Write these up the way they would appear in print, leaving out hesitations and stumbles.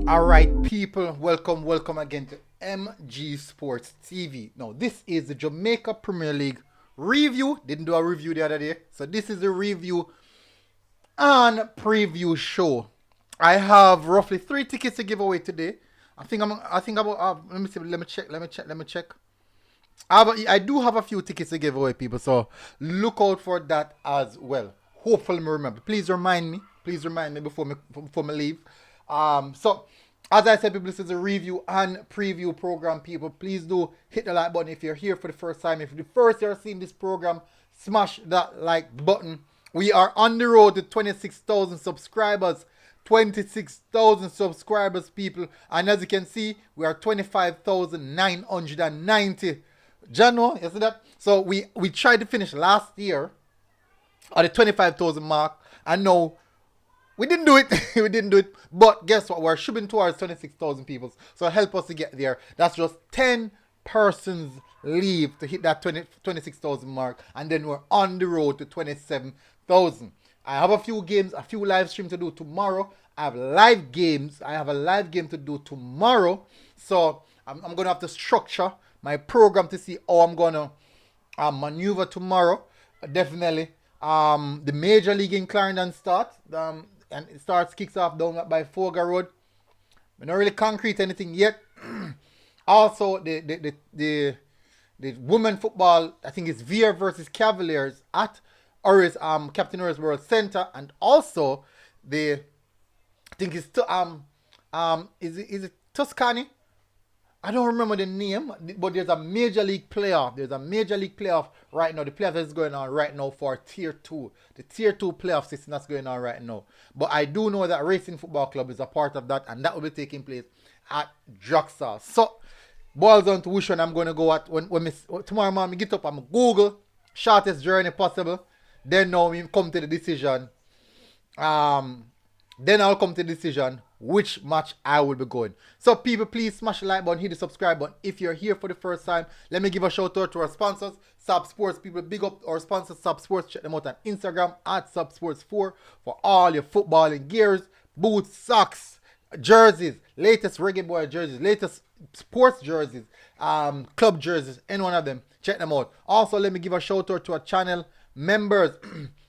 All right, people, welcome again to MG Sports TV. Now, this is the Jamaica Premier League review. Didn't do a review the other day, so this is the review and preview show. I have roughly 3 tickets to give away today. I think about. Let me see. Let me check. I do have a few tickets to give away, people. So look out for that as well. Hopefully, me remember. Please remind me. Before me leave. So as I said, people, this is a review and preview program, people. Please do hit the like button if you're here for the first time. If you're the first you're seeing this program, smash that like button. We are on the road to 26,000 subscribers. 26,000 subscribers, people. And as you can see, we are 25,990. Jano, you see that? So we tried to finish last year at the 25,000 mark. And now we didn't do it. But guess what? We're shooting towards 26,000 people. So help us to get there. That's just 10 persons leave to hit that 26,000 mark. And then we're on the road to 27,000. I have a few games, a few live streams to do tomorrow. I have live games. I have a live game to do tomorrow. So I'm going to have to structure my program to see how I'm going to maneuver tomorrow. Definitely. The Major League in Clarendon starts. And it kicks off down by Fogar Road. We're not really concrete anything yet. Also, the women football, I think it's Veer versus Cavaliers at Captain Orris World Center. And also I think it's is it Tuscany? I don't remember the name, but there's a Major League playoff. There's a Major League playoff right now. The playoff is going on right now for Tier 2. The Tier 2 playoff system that's going on right now. But I do know that Racing Football Club is a part of that, and that will be taking place at Draxal. So, boils down to which one I'm going to go at. When tomorrow morning, I get up, I'm Google shortest journey possible. Then now we come to the decision. Then I'll come to the decision which match I will be going. So people, please smash the like button, hit the subscribe button. If you're here for the first time, let me give a shout out to our sponsors, Sub Sports. People, big up our sponsors, Sub Sports. Check them out on Instagram at Subsports4 for all your footballing gears, boots, socks, jerseys, latest Reggae Boy jerseys, latest sports jerseys, club jerseys, any one of them. Check them out. Also, let me give a shout out to our channel members,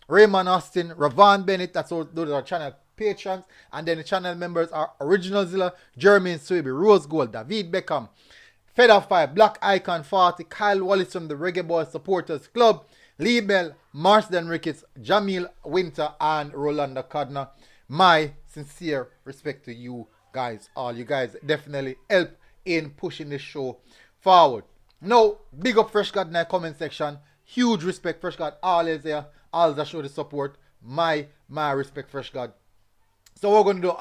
Raymond Austin, Ravan Bennett. Those are our channel patrons, and then the channel members are Original Zilla, Jermaine Swaby, Rose Gold, David Beckham, Feather 5, Black Icon 40, Kyle Wallace from the Reggae Boy Supporters Club, Lee Bell, Marsden Ricketts, Jamil Winter, and Rolanda Codner. My sincere respect to you guys. All you guys definitely help in pushing this show forward. Now, big up Fresh God in the comment section. Huge respect, Fresh God, always there, always show the support. My respect, Fresh God. So we're going to do,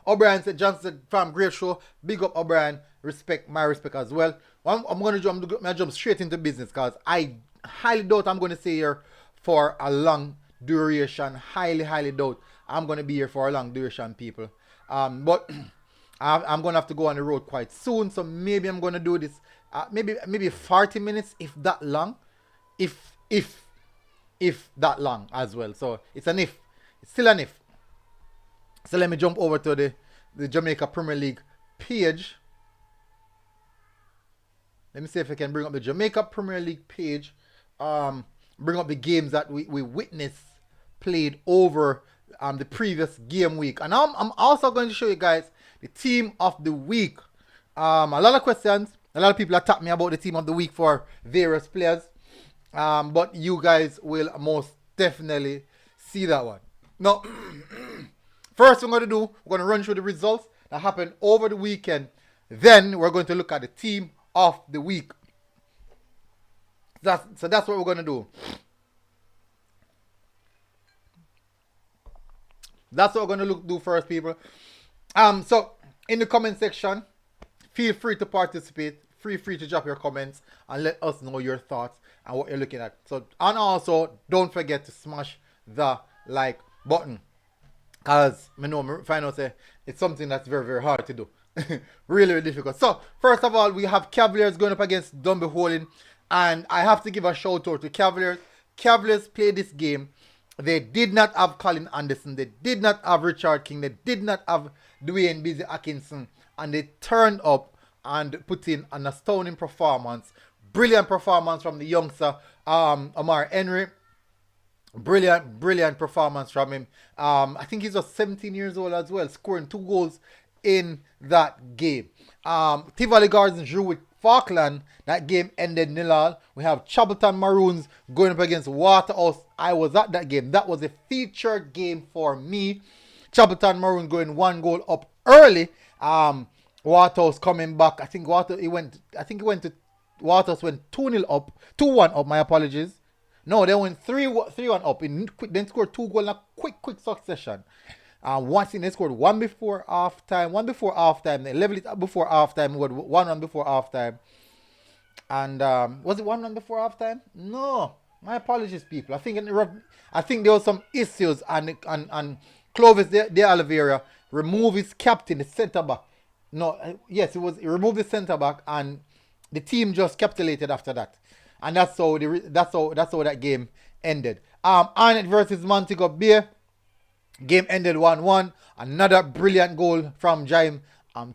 O'Brien said, Johnson from Great Show. Big up O'Brien. My respect as well. I'm going to jump straight into business because I highly doubt I'm going to stay here for a long duration. Highly doubt I'm going to be here for a long duration, people. But I'm going to have to go on the road quite soon. So maybe I'm going to do this, maybe 40 minutes, if that long. If that long as well. So it's an if. It's still an if. So let me jump over to the Jamaica Premier League page. Let me see if I can bring up the Jamaica Premier League page. Bring up the games that we witnessed played over the previous game week. And I'm also going to show you guys the team of the week. A lot of questions. A lot of people attack me about the team of the week for various players. But you guys will most definitely see that one. Now, first we're going to do, we're going to run through the results that happened over the weekend. Then we're going to look at the team of the week. So that's what we're going to do. That's what we're going to do first, people. So in the comment section, feel free to participate. Feel free to drop your comments and let us know your thoughts and what you're looking at. So, and also don't forget to smash the like button. Because I find out it's something that's very hard to do. really difficult. So, first of all, we have Cavaliers going up against Dunby Holding. And I have to give a shout out to Cavaliers. Cavaliers played this game They did not have Colin Anderson. They did not have Richard King. They did not have Dwayne Busy Atkinson. And they turned up and put in an astounding performance. Brilliant performance from the youngster, Amar Henry. Brilliant performance from him. I think he's just 17 years old as well, scoring 2 goals in that game. Tivoli Gardens drew with Falkland. That game ended 0-0. We have Chapelton Maroons going up against Waterhouse. I was at that game. That was a featured game for me. Chapelton Maroons going 1 goal up early. Waterhouse coming back. I think Waterhouse went to 2-0 up, 2-1 up. My apologies. No, they went 3-1 up. Then scored 2 goals in a quick succession. Once they scored one before halftime. They leveled it up before halftime. We had 1-1 before halftime. And was it 1-1 before halftime? No, my apologies, people. I think there was some issues, and Clovis de Oliveira removed his captain, the centre back. No, yes, he removed the centre back, and the team just capitulated after that. And that's how that game ended. Arnett versus Montego Bay. Game ended 1-1. Another brilliant goal from Jaime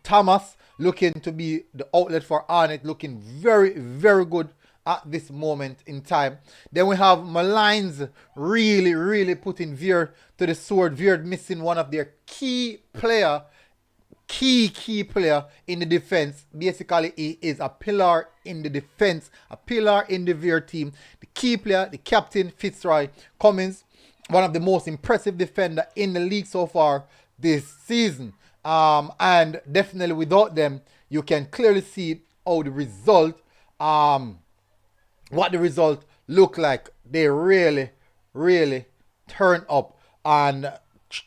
Thomas, looking to be the outlet for Arnett, looking very, very good at this moment in time. Then we have Malines really putting Veer to the sword. Veer missing one of their key player in the defense. Basically, he is a pillar in the defense, a pillar in the Veer team. The key player, the captain, Fitzroy Cummins, one of the most impressive defender in the league so far this season. And definitely without them, you can clearly see how the result, what the result look like. They really turn up and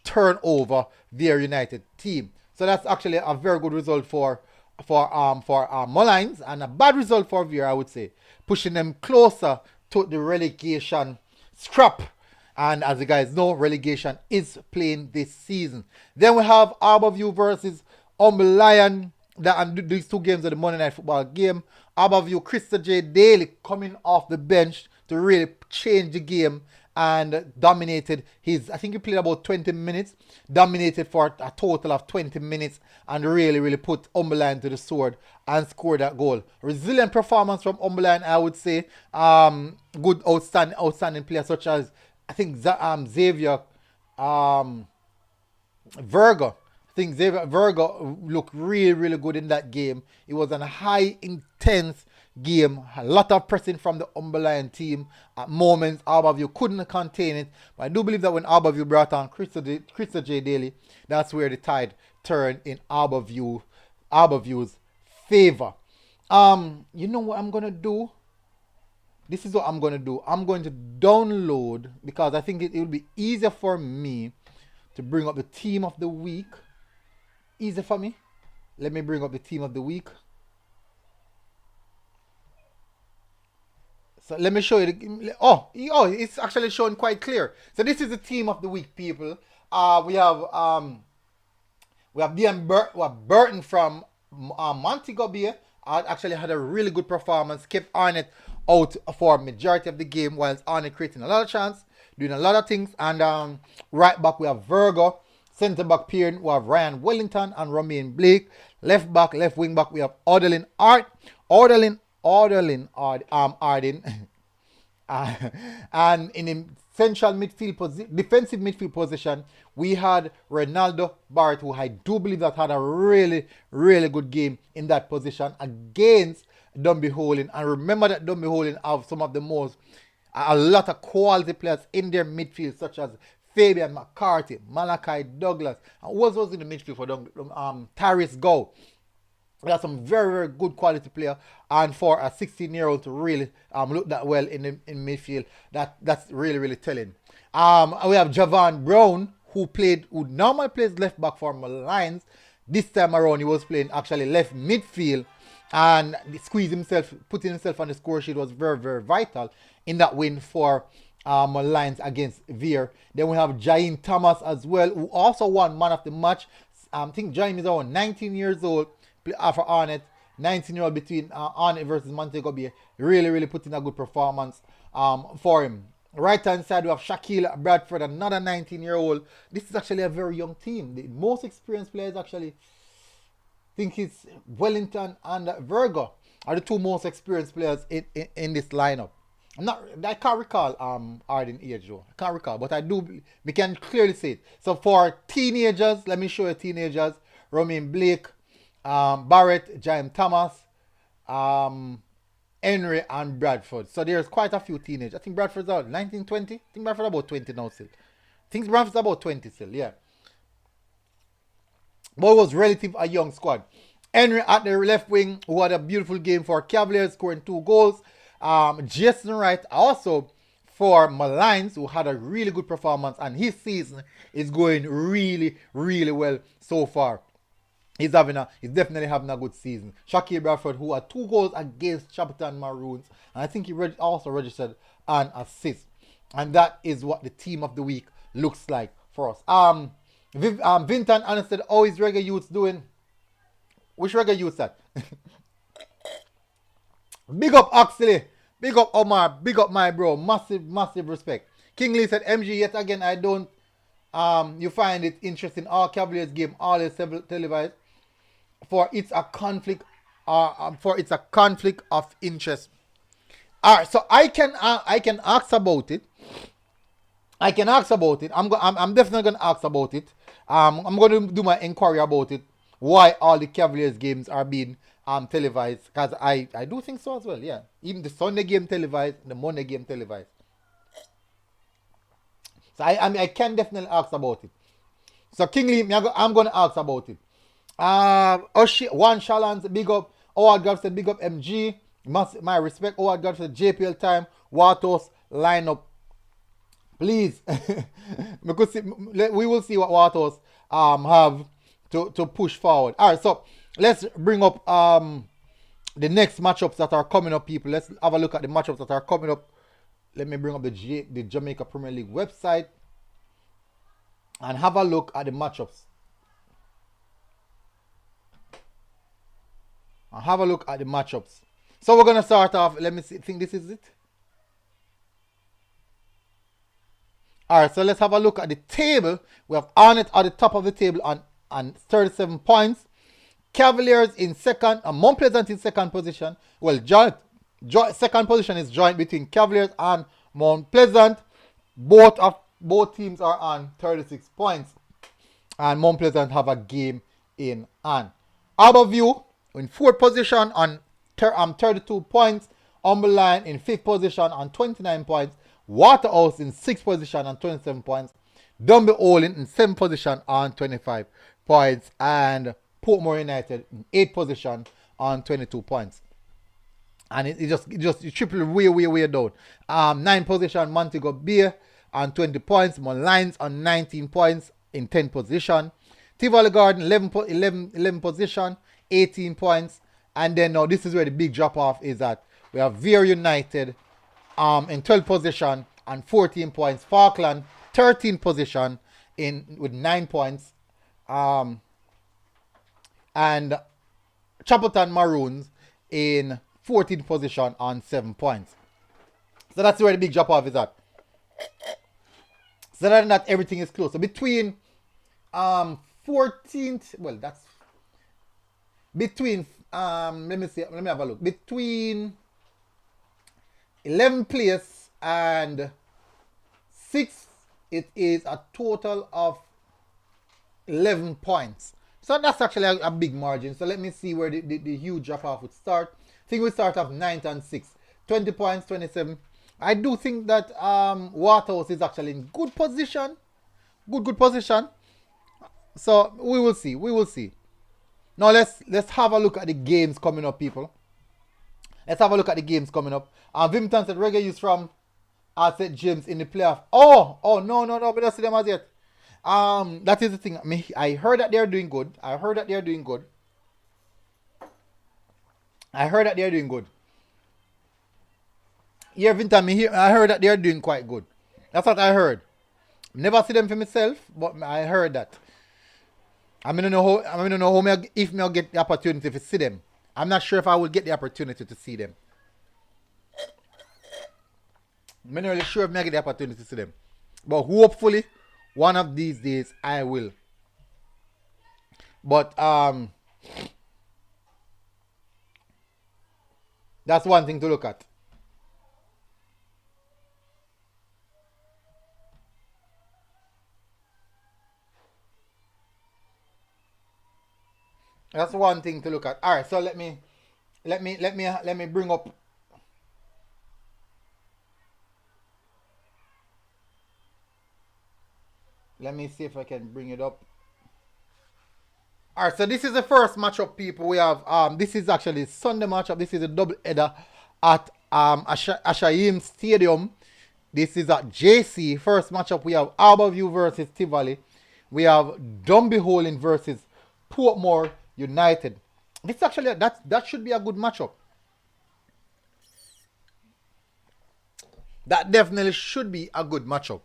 turn over their United team. So that's actually a very good result for Malines, and a bad result for Veer, I would say, pushing them closer to the relegation scrap. And as you guys know, relegation is playing this season. Then we have Harbourview versus Lion. These 2 games are the Monday Night Football game. Harbourview, Krista J. Daly coming off the bench to really change the game and dominated I think he played about 20 minutes, dominated for a total of 20 minutes, and really put Lion to the sword and scored that goal. Resilient performance from Lion, I would say. Good outstanding players such as, I think, Xavier Virgo. I think Xavier Virgo looked really good in that game. It was a high intense game. A lot of pressing from the Lion team. At moments, Harbourview couldn't contain it. But I do believe that when Harbourview brought on Krista J. Daly, that's where the tide turned in Harbourview's favor. You know what I'm going to do? This is what I'm going to do. I'm going to download, because I think it will be easier for me to bring up the team of the week. Easier for me. Let me bring up the team of the week. So let me show you. It's actually showing quite clear. So this is the team of the week, people. We have Burton from Montego Bay. Actually had a really good performance. Kept Arnett out for majority of the game, whilst Arnett creating a lot of chance, doing a lot of things. And right back we have Virgo. Centre back Pierre, we have Ryan Wellington and Romain Blake. Left wing back we have Arden. And in the central midfield defensive midfield position, we had Ronaldo Barrett, who I do believe that had a really good game in that position against Dunby Holding. And remember that Dunby Holding have some of the a lot of quality players in their midfield, such as Fabian McCarthy, Malachi Douglas, and who was in the midfield for Tyrese Gow. We have some very good quality player, and for a 16-year-old to really look that well in midfield, that's really telling. We have Javon Brown, who normally plays left back for Lions. This time around, he was playing actually left midfield, and putting himself on the score sheet was very vital in that win for Lions against Veer. Then we have Jaime Thomas as well, who also won man of the match. I think Jaime is around 19 years old. For Arnett, 19-year-old between Arnett versus Montego Bay, really putting a good performance for him. Right hand side, we have Shaquille Bradford, another 19-year-old. This is actually a very young team. The most experienced players actually think it's Wellington and Virgo are the two most experienced players in this lineup. I can't recall Arden age though. I can't recall, but I do. We can clearly see it. So for teenagers, let me show you teenagers: Romain Blake, Barrett, James Thomas, um, Henry, and Bradford. So there's quite a few teenagers. I think Bradford's out 19, 20. I think Bradford's about 20 now still. I think Bradford's about 20 still. Yeah. But it was relative a young squad. Henry at the left wing, who had a beautiful game for Cavaliers, scoring 2 goals. Jason Wright also for Malines, who had a really good performance, and his season is going really, really well so far. He's definitely having a good season. Shaquille Bradford, who had 2 goals against Chappaqua Maroons, and I think he also registered an assist. And that is what the team of the week looks like for us. Vinton Aniston, how is Reggae Youths doing? Which Reggae Youths that? Big up Oxley. Big up Omar. Big up my bro. Massive, massive respect. King Lee said, MG, yet again, I don't, you find it interesting. All Cavaliers game, all is televised. For it's a conflict, of interest. Alright, so I can ask about it. I'm definitely gonna ask about it. I'm gonna do my inquiry about it. Why all the Cavaliers games are being televised? Because I do think so as well. Yeah, even the Sunday game televised, the Monday game televised. So I can definitely ask about it. So Kingley, I'm gonna ask about it. One Shallons, big up. Howard God said, big up MG. My respect. Howard God said, JPL time. Waterhouse lineup. Please, because we will see what Waterhouse have to push forward. All right, so let's bring up the next matchups that are coming up, people. Let's have a look at the matchups that are coming up. Let me bring up the Jamaica Premier League website and have a look at the matchups. So we're gonna start off. Let me see. I think this is it. Alright, so let's have a look at the table. We have Arnett at the top of the table on 37 points. Cavaliers in second, and Mount Pleasant in second position. Well, second position is joint between Cavaliers and Mount Pleasant. Both teams are on 36 points. And Mount Pleasant have a game in hand. Harborview in fourth position on 32 points. Umberline in fifth position on 29 points. Waterhouse in 6th position on 27 points. Dunby Olin in 7th position on 25 points. And Portmore United in 8th position on 22 points. And it just tripled way down. 9th position, Montego Bay on 20 points. Malines on 19 points in 10th position. Tivoli Garden 11 position, 18 points. And then now this is where the big drop off is at. We have Veer United in 12th position and 14 points. Falkland 13th position with 9 points. And Chappaqua Maroons in 14th position on 7 points. So that's where the big drop off is at. So other than that, everything is close. So between 14th, well, that's between let me have a look. Between 11th place and 6th, it is a total of 11 points. So that's actually a big margin. So let me see where the huge drop off would start. I think we start off 9th and 6th. 20 points, 27. I do think that Waterhouse is actually in good position. Good position. So we will see. Now let's have a look at the games coming up, people. Let's have a look at the games coming up. Vimton said Reggae is from St. James in the playoff. Oh, no, we don't see them as yet. That is the thing. I heard that they're doing good. Yeah, Vinton, I heard that they're doing quite good. That's what I heard. Never see them for myself, but I heard that. I don't know if I'll get the opportunity to see them. I'm not sure if I will get the opportunity to see them. I'm not really sure if I get the opportunity to see them. But hopefully, one of these days I will. But that's one thing to look at. That's one thing to look at. All right, so let me bring up. Let me see if I can bring it up. All right, so this is the first matchup, people. We have this is actually Sunday matchup. This is a double header at Ashayim Stadium. This is at JC. First matchup, we have Harborview versus Tivoli. We have Dumby versus Portmore United. This actually that should be a good matchup. That definitely should be a good matchup.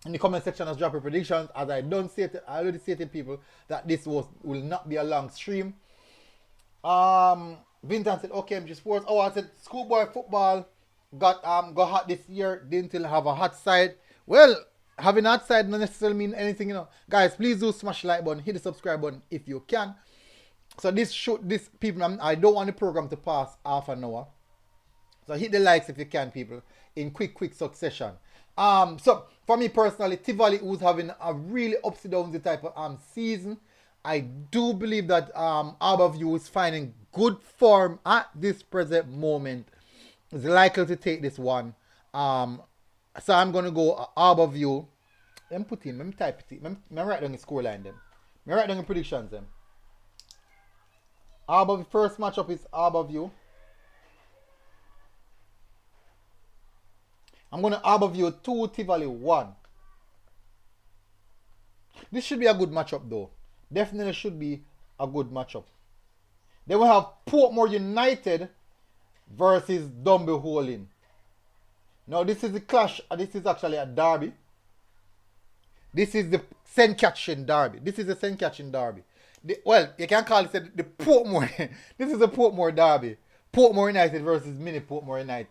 In the comment section, as drop your predictions. As I already stated, people, that this will not be a long stream. Vincent said, okay, MG Sports. Oh, I said schoolboy football got hot this year. Didn't have a hot side. Well, having a hot side doesn't necessarily mean anything, you know. Guys, please do smash the like button, hit the subscribe button if you can. So this people, I don't want the program to pass half an hour. So hit the likes if you can, people, in quick succession. So for me personally, Tivoli, who's having a really upsy downsy type of season, I do believe that Harborview is finding good form at this present moment. Is likely to take this one. So I'm gonna go Harborview. Let me type it. Let me write down the scoreline then. Let me write down the predictions then. Harborview, first matchup is Harborview. I'm going to Harborview 2, Tivoli 1. This should be a good matchup though. Definitely should be a good matchup. Then we have Portmore United versus Dumby. Now this is the clash. This is actually a derby. This is the St. Catherine derby. Well, you can call it the Portmore. This is the Portmore derby. Portmore United versus mini Portmore United.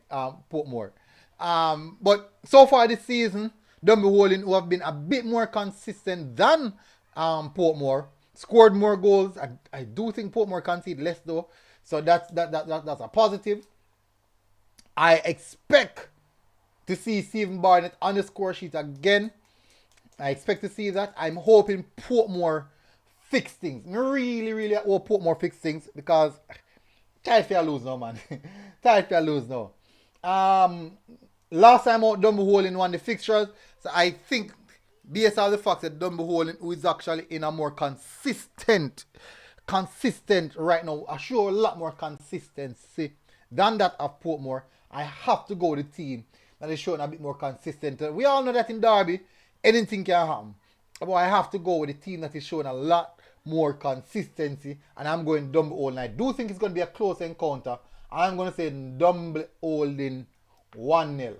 Portmore. But so far this season, Dumby, who have been a bit more consistent than Portmore, scored more goals. I do think Portmore conceded less though, so that's a positive. I expect to see Stephen Barnett on the score sheet again. I expect to see that. I'm hoping Portmore fix things. I really hope Portmore fix things because tired for lose now, man. Tired for lose now. Last time out, Dumby won the fixtures, so I think based on the fact that Dumby who is actually in a more consistent right now, I show a lot more consistency than that of Portmore. I have to go with the team that is showing a bit more consistent. We all know that in Derby, anything can happen. But I have to go with the team that is showing a lot more consistency, and I'm going Dumby. And I do think it's going to be a close encounter. I'm going to say Dumby 1-0.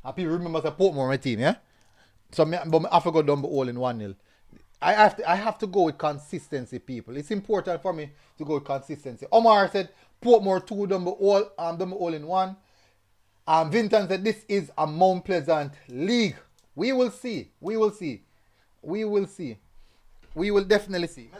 Happy remember the Portmore my team, yeah? So I have to go Dumby 1-0. I have to go with consistency, people. It's important for me to go with consistency. Omar said Portmore 2, Dumby 1. Vinton said this is a Mount Pleasant league. We will see. We will definitely see.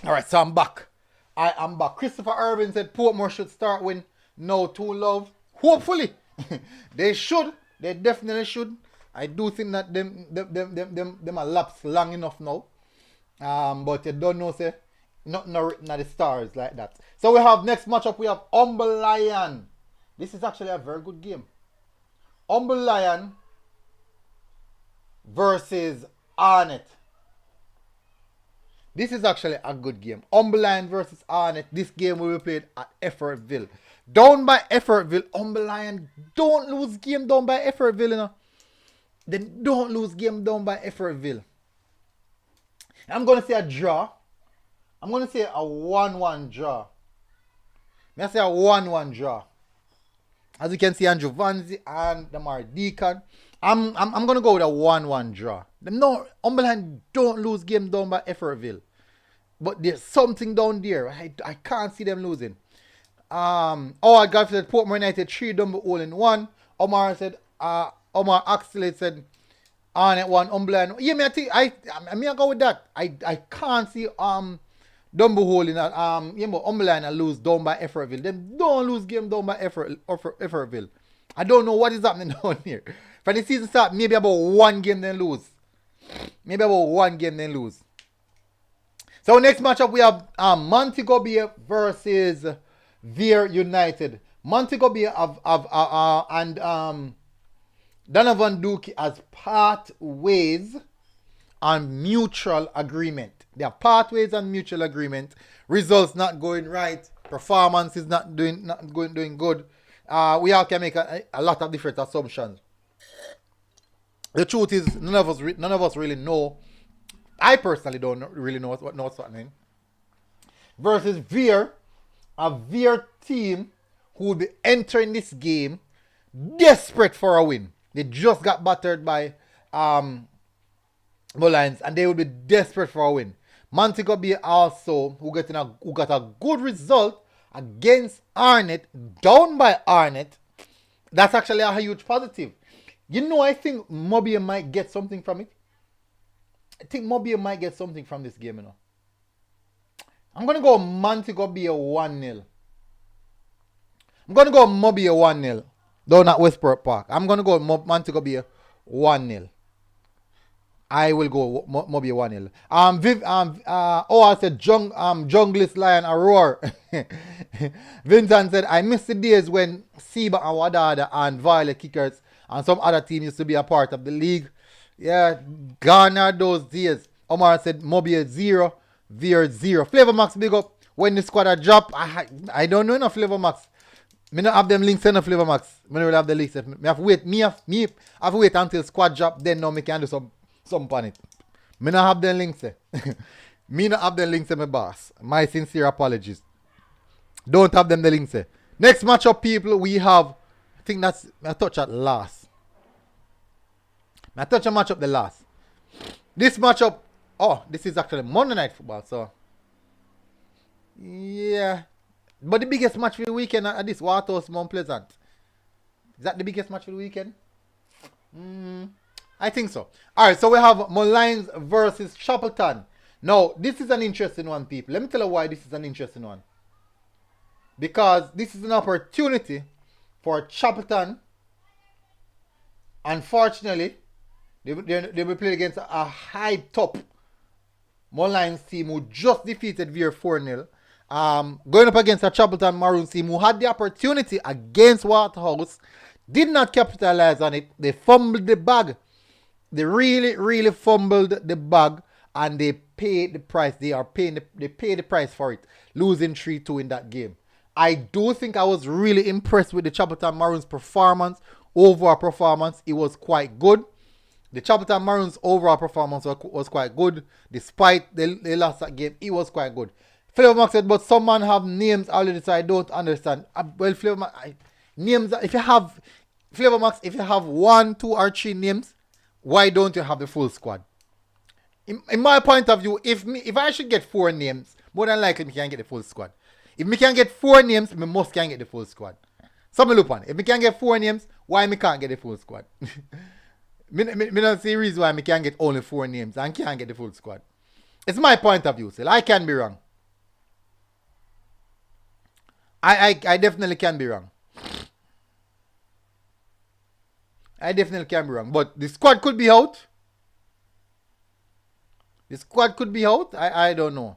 All right, so I'm back. I am back. Christopher Irvin said Portmore should start with no two love. Hopefully, they should. They definitely should. I do think that them are lapsed long enough now. But you don't know, say, not written at the stars like that. So we have next matchup. We have Humble Lion. This is actually a very good game. Humble Lion versus Arnett. This is actually a good game. Humble Lion versus Arnett. This game will be played at Effortville. Down by Effortville. Humble Lion. Don't lose game down by Effortville, you know. Then don't lose game down by Effortville. I'm going to say a draw. I'm going to say a 1-1 draw. I say a 1-1 draw. As you can see, Andrew Vanzi and Damar Deacon. I'm going to go with a 1-1 draw. No, Humble Lion don't lose game down by Effortville. But there's something down there. I can't see them losing. I got said Portmore United 3 double all in 1. Omar Axel said Arnett 1 Umblian. Yeah, me I think I go with that. I can't see Dumbo hole in that Umblian and lose down by Effortville. Them don't lose game down by Effortville. I don't know what is happening down here. For the season start, maybe about one game then lose. So next matchup we have Montego Bay versus Veer United. Montego Bay and Donovan Duke as part ways on mutual agreement. They are part ways on mutual agreement. Results not going right. Performance is not doing good. We all can make a lot of different assumptions. The truth is, none of us really know. I personally don't really know what's happening. Versus Veer, a Veer team who will be entering this game desperate for a win. They just got battered by Lions and they will be desperate for a win. Montego Bay also, who got a good result against Arnett, down by Arnett. That's actually a huge positive. You know, I think Mobile might get something from it. I think Mobile might get something from this game, you know. I'm going to go Montego Bay 1-0. I'm going to go Mobile 1-0. Down at Westport Park. I'm going to go Montego Bay 1-0. I will go Mobile 1-0. I said Junglist Lion a roar. Vincent said, I miss the days when Seba and Wadada and Violet Kickers and some other team used to be a part of the league. Yeah, gone are those days. Omar said Mobile 0, Veer 0. Flavor Max big up. When the squad are drop, I don't know enough Flavor Max. Me not have them links enough Flavor Max. Me don't have the links. Me have to wait. Me have to wait until squad drop. Then now me can do some on it. Me not have them links. Me not have them links, my boss. My sincere apologies. Don't have them the links. Next matchup, people, we have. I think that's I touch at last. I touch a matchup the last. This matchup. Oh, this is actually Monday Night Football. So yeah. But the biggest match for the weekend at this Waterhouse Mount Pleasant. Is that the biggest match for the weekend? I think so. Alright, so we have Mullines versus Chapelton. Now, this is an interesting one, people. Let me tell you why this is an interesting one. Because this is an opportunity for Chapelton. Unfortunately, they will play against a high top Mullines team who just defeated Veer 4-0. Going up against a Chapelton Maroons team who had the opportunity against Waterhouse, did not capitalize on it. They fumbled the bag. They really fumbled the bag and they paid the price. They paid the price for it, losing 3-2 in that game. I do think I was really impressed with the Chapelton Maroons performance. Overall performance, it was quite good. The Chapelton Maroons overall performance was quite good. Despite they lost that game, it was quite good. Flavor Max said, but some man have names already, so I don't understand. Well, Flavor Max, names, if you have, Flavor Max, if you have 1, 2, or 3 names, why don't you have the full squad? In my point of view, if I should get 4 names, more than likely me can get the full squad. If me can get 4 names, me must can get the full squad. So me look on. If me can get 4 names, why me can't get the full squad? me don't see a reason why me can get only 4 names and can't get the full squad. It's my point of view, still. I can be wrong. I definitely can be wrong. I definitely can be wrong. But the squad could be out. The squad could be out. I don't know.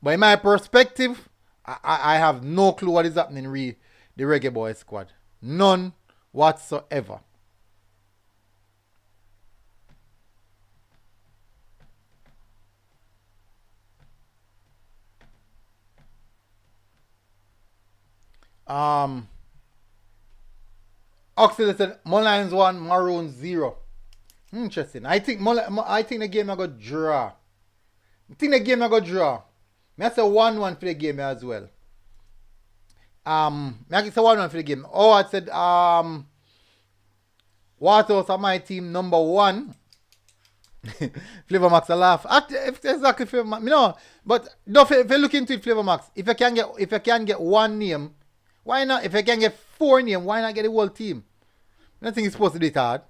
But in my perspective, I have no clue what is happening in the Reggae Boys squad. None whatsoever. Um, Oxley said Mullines 1, Maroons 0. Interesting. I think the game I got draw. I think the game I got draw. I say 1-1 for the game as well. I say 1-1 for the game. Oh, I said Waterhouse are my team number 1. Flavor Max a laugh. Exactly Flavor Max. No, but if you look into it, Flavor Max, if you can get one name, why not? If you can get 4 names, why not get the whole team? I don't think it's supposed to be that hard.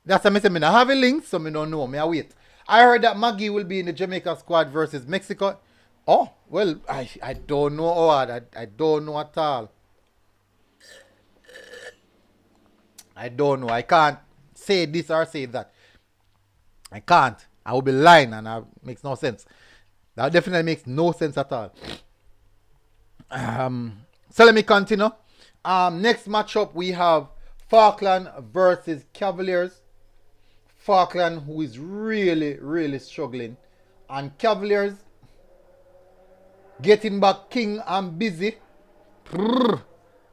That's what I said. I have a link, so I don't know. I wait. I heard that Maggie will be in the Jamaica squad versus Mexico. Oh, well, I don't know how hard. I don't know at all. I don't know. I can't say this or say that. I can't. I will be lying and that makes no sense. That definitely makes no sense at all. So let me continue. Next matchup we have Falkland versus Cavaliers. Falkland, who is really, really struggling. And Cavaliers getting back King and Busy.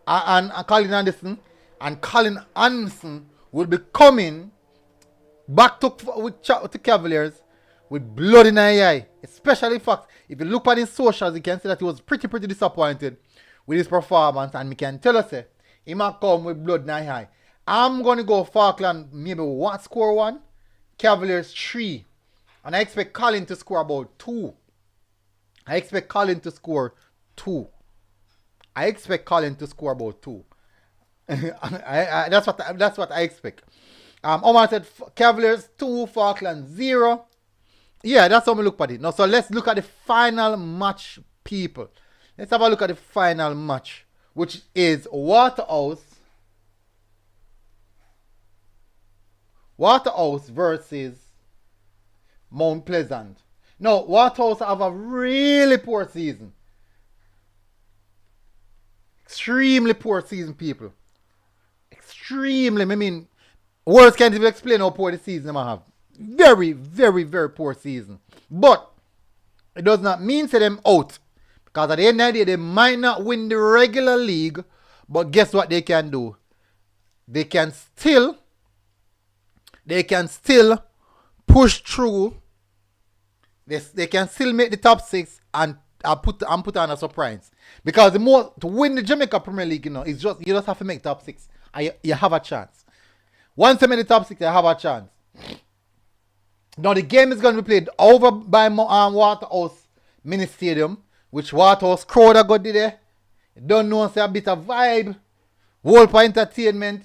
And Colin Anderson. And Colin Anderson will be coming back to Cavaliers with blood in his eye. Especially fact, if you look at his socials, you can see that he was pretty disappointed with his performance. And we can tell us, he might come with blood in his eye. I'm going to go Falkland maybe score 1, Cavaliers 3. And I expect Colin to score about 2. That's what I expect. Omar said Cavaliers 2, Falkland 0. Yeah, that's how we look at it. Now, so let's look at the final match, people. Let's have a look at the final match, which is Waterhouse versus Mount Pleasant. Now, Waterhouse have a really poor season. Extremely poor season, people. Extremely. I mean, words can't even explain how poor the season they have. Very, very, very poor season. But it does not mean to them out. Because at the end of the day, they might not win the regular league. But guess what they can do? They can still push through. They can still make the top 6 and put on a surprise. Because to win the Jamaica Premier League, it's just you just have to make top 6. And you have a chance. Once you make the top 6, you have a chance. Now the game is going to be played over by Waterhouse Mini Stadium, which Waterhouse crowd are good there. You don't know, say a bit of vibe, whole for entertainment,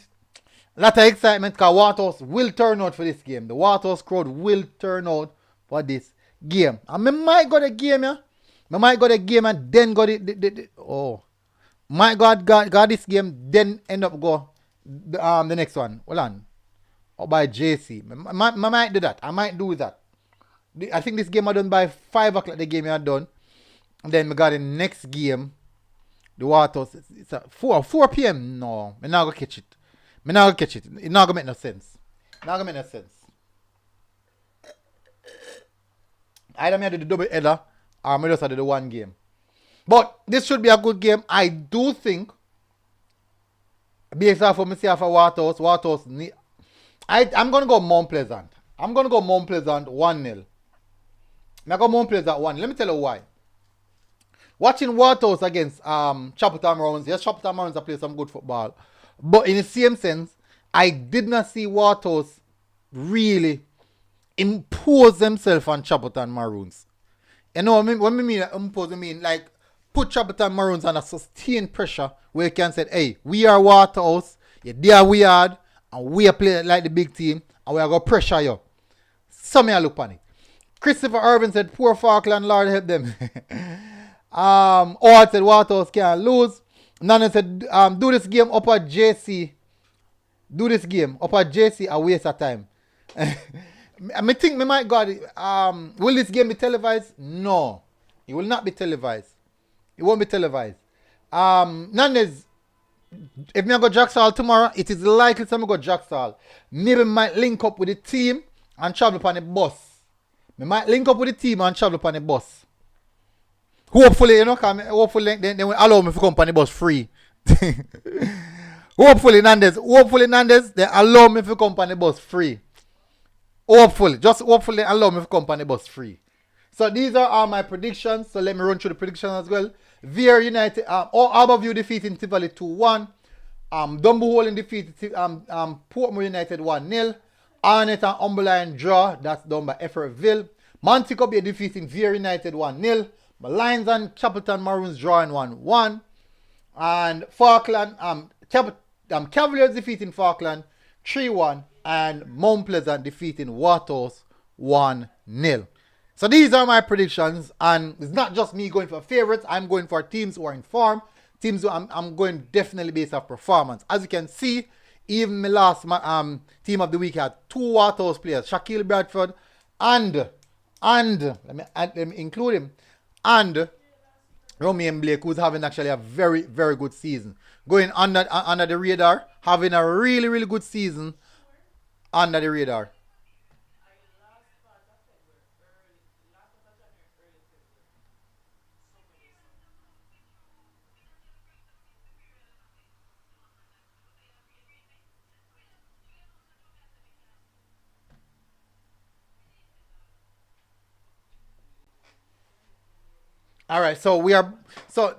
a lot of excitement because Waterhouse will turn out for this game. The Waterhouse crowd will turn out for this game. And I might go the game, yeah. I might go the game and then go might got this game, then end up go the next one. Hold on. Or by JC. I might do that. I might do that. I think this game I done by 5 o'clock. The game I done. And then we got the next game. The Waterhouse. It's at 4 p.m. No. I'm not going to catch it. It's not going to make no sense. Either I do the double header or I just do the one game. But this should be a good game. I do think, based off of me see for Waterhouse, I'm going to go Mount Pleasant. 1-0. I go Mount Pleasant 1. Let me tell you why. Watching Waterhouse against Chapeltown Maroons. Yes, Chapeltown Maroons have played some good football. But in the same sense, I did not see Waterhouse really impose themselves on Chapeltown Maroons. You know what I mean? When I mean impose, I mean like put Chapeltown Maroons under sustained pressure where you can say, hey, we are Waterhouse, you're there we are, and we are playing like the big team, and we are going to pressure you. So me I look on it. Christopher Irvin said, poor Falkland, Lord help them. I said Waterhouse can't lose. Nana said, do this game up at JC. A waste of time. I think me might got it. Will this game be televised? No. It will not be televised. It won't be televised. Nonetheless, if me go Jacksall tomorrow, it is likely to me go Jacksall. Maybe might link up with the team and travel upon a bus. Me might link up with the team and travel upon a bus. Hopefully, you know, hopefully they will allow me to come on the bus free. Hopefully Nandez, they allow me to come on the bus free. Hopefully, just hopefully allow me to come on the bus free. So these are all my predictions. So let me run through the predictions as well. Vier United, Harbourview defeating Tivoli 2-1. Dumbo defeated Portmore United 1-0. Arnett and Umberline draw. That's done by Effortville. Montego Bay defeating Vier United 1-0. Lions and Chapelton Maroons drawing 1-1. And Falkland, Cavaliers defeating Falkland 3-1. And Mount Pleasant defeating Waterhouse 1-0. So these are my predictions, and it's not just me going for favorites. I'm going for teams who are in form, teams who I'm going definitely based off performance. As you can see, even my last team of the week had 2 Waterhouse players, Shaquille Bradford and let me include him, and Romain Blake, who's having actually a very, very good season, going under the radar, having a really, really good season under the radar. All right, so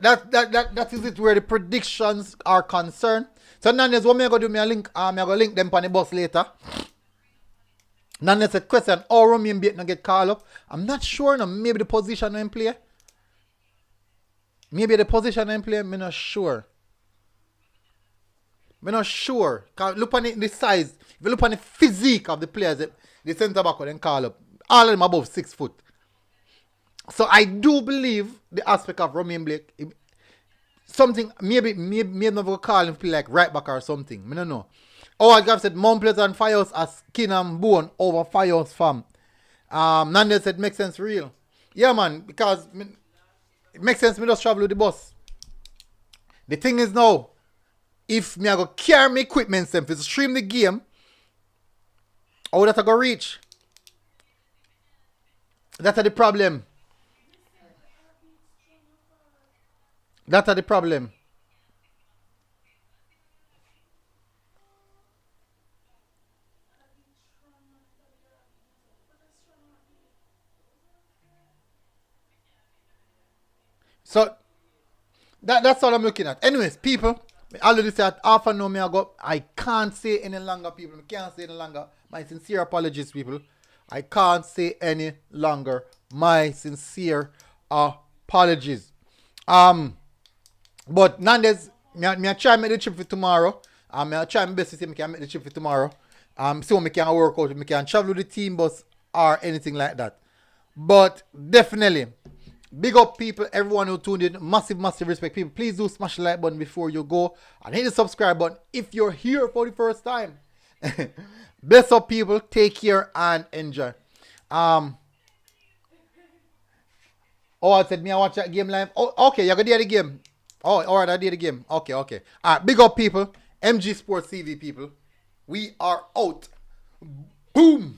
that is it where the predictions are concerned. So Nandez, what me I go do? Me I go link them on the bus later. Nandez said question: how Romain Bate not get called up? I'm not sure. No, maybe the position in play. Maybe the position in play. Me not sure. Me not sure. Look on the size. If you look on the physique of the players, the centre back will then call up. All of them above 6 foot. So I do believe the aspect of Romain Blake, something maybe never call him play like right back or something. I don't know. Oh, I have said Mount Pleasant Firehouse as skin and bone over Firehouse fam. Nandez said makes sense real. Yeah man, because it makes sense me just travel with the bus. The thing is now, if me I go carry my equipment if it's stream the game, how that I go reach? That's the problem. That's the problem. So that's all I'm looking at. Anyways, people, I already said half an hour me ago. I can't say any longer, people. I can't say any longer. My sincere apologies, people. I can't say any longer. My sincere apologies. But Nandez, me try make the trip for tomorrow. I try my best to see me can make the trip for tomorrow. So me can work out, me can travel with the team bus or anything like that. But definitely, big up people, everyone who tuned in. Massive, massive respect, people. Please do smash the like button before you go and hit the subscribe button if you're here for the first time. Bless up, people. Take care and enjoy. Oh, I said me I watch that game live. Oh, okay, you're gonna do the game. Oh, alright, I did the game. Okay. Alright, big up people. MG Sports TV people. We are out. Boom.